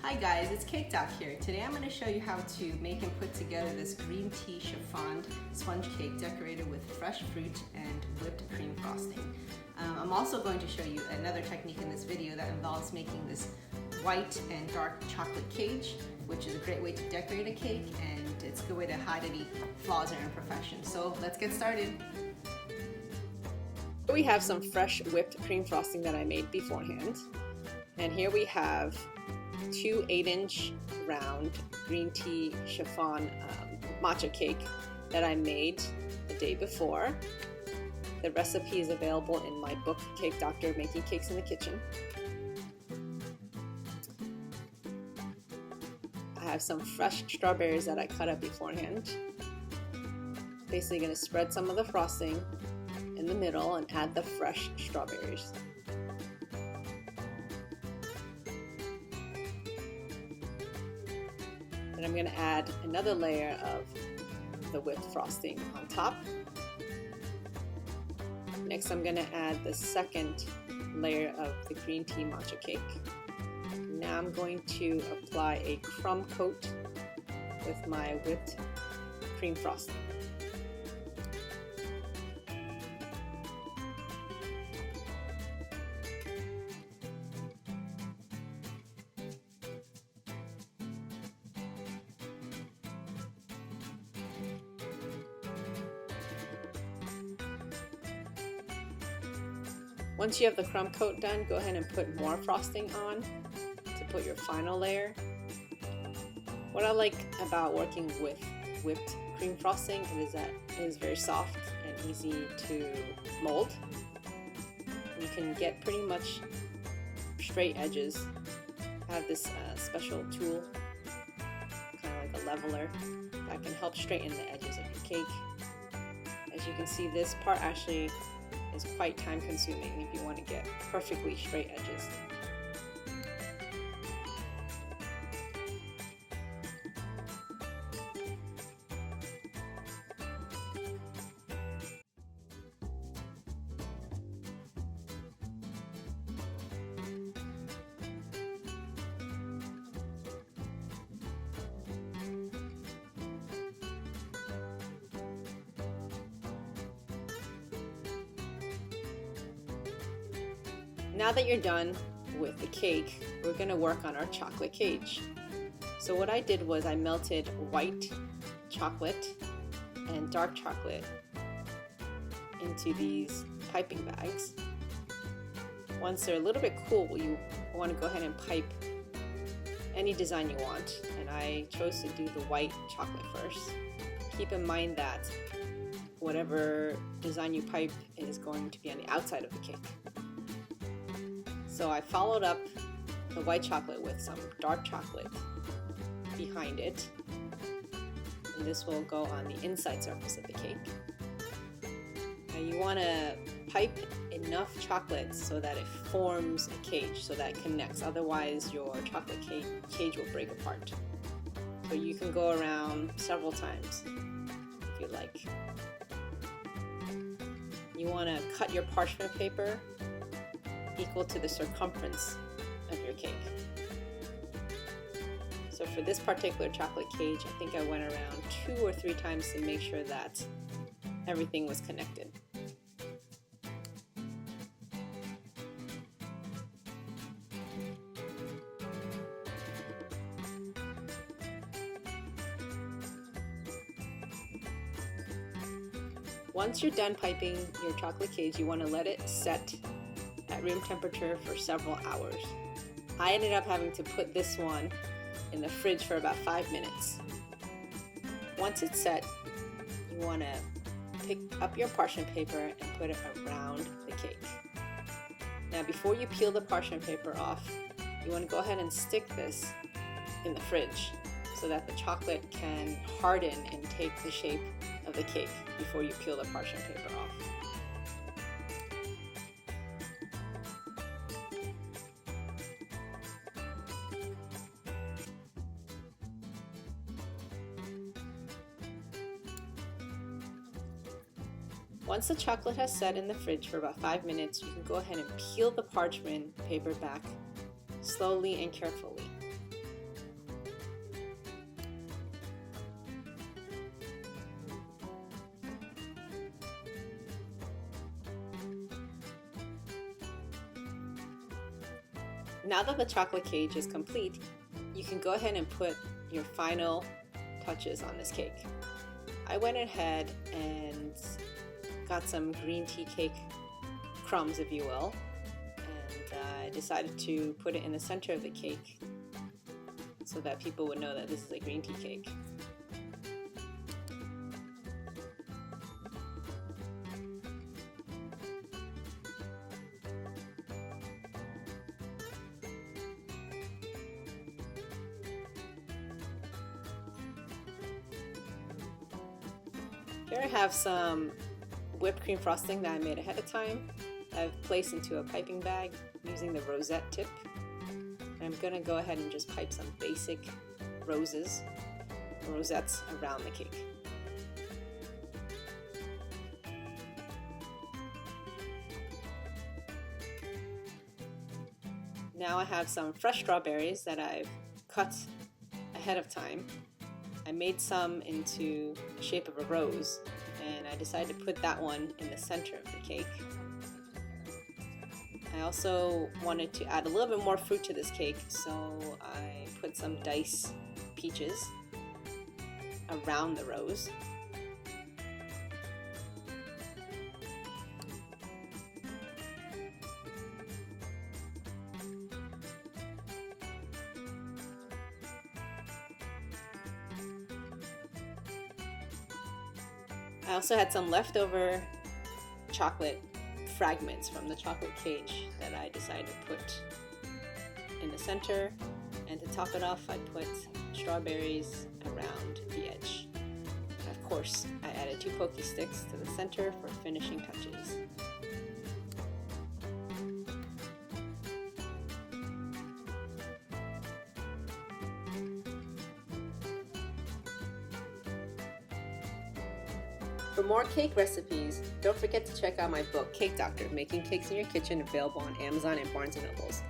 Hi guys, it's Cake Doc here. Today I'm going to show you how to make and put together this green tea chiffon sponge cake decorated with fresh fruit and whipped cream frosting. I'm also going to show you another technique in this video that involves making this white and dark chocolate cage, which is a great way to decorate a cake, and it's a good way to hide any flaws or imperfections. So let's get started. We have some fresh whipped cream frosting that I made beforehand, and here we have two 8-inch round green tea chiffon matcha cake that I made the day before. The recipe is available in my book, Cake Doctor, Making Cakes in the Kitchen. I have some fresh strawberries that I cut up beforehand. Basically going to spread some of the frosting in the middle and add the fresh strawberries. And I'm going to add another layer of the whipped frosting on top. Next, I'm going to add the second layer of the green tea matcha cake. Now I'm going to apply a crumb coat with my whipped cream frosting. Once you have the crumb coat done, go ahead and put more frosting on to put your final layer. What I like about working with whipped cream frosting is that it is very soft and easy to mold. You can get pretty much straight edges. I have this special tool, kind of like a leveler, that can help straighten the edges of your cake. As you can see, this part actually is quite time consuming if you want to get perfectly straight edges. Now that you're done with the cake, we're going to work on our chocolate cage. So what I did was I melted white chocolate and dark chocolate into these piping bags. Once they're a little bit cool, you want to go ahead and pipe any design you want, and I chose to do the white chocolate first. Keep in mind that whatever design you pipe is going to be on the outside of the cake. So I followed up the white chocolate with some dark chocolate behind it, and this will go on the inside surface of the cake. Now you want to pipe enough chocolate so that it forms a cage, so that it connects, otherwise your chocolate cage will break apart. So you can go around several times if you like. You want to cut your parchment paper equal to the circumference of your cake. So for this particular chocolate cage, I think I went around 2 or 3 times to make sure that everything was connected. Once you're done piping your chocolate cage, you want to let it set at room temperature for several hours. I ended up having to put this one in the fridge for about 5 minutes. Once it's set, you want to pick up your parchment paper and put it around the cake. Now before you peel the parchment paper off, you want to go ahead and stick this in the fridge so that the chocolate can harden and take the shape of the cake before you peel the parchment paper off. Once the chocolate has set in the fridge for about 5 minutes, you can go ahead and peel the parchment paper back slowly and carefully. Now that the chocolate cake is complete, you can go ahead and put your final touches on this cake. I went ahead and got some green tea cake crumbs, if you will, and I decided to put it in the center of the cake so that people would know that this is a green tea cake. Here I have some whipped cream frosting that I made ahead of time. I've placed into a piping bag using the rosette tip. I'm gonna go ahead and just pipe some basic rosettes around the cake. Now I have some fresh strawberries that I've cut ahead of time. I made some into the shape of a rose, and I decided to put that one in the center of the cake. I also wanted to add a little bit more fruit to this cake, so I put some diced peaches around the rose. I also had some leftover chocolate fragments from the chocolate cage that I decided to put in the center, and to top it off I put strawberries around the edge. And of course I added 2 pokey sticks to the center for finishing touches. For more cake recipes, don't forget to check out my book, Cake Doctor, Making Cakes in Your Kitchen, available on Amazon and Barnes & Nobles.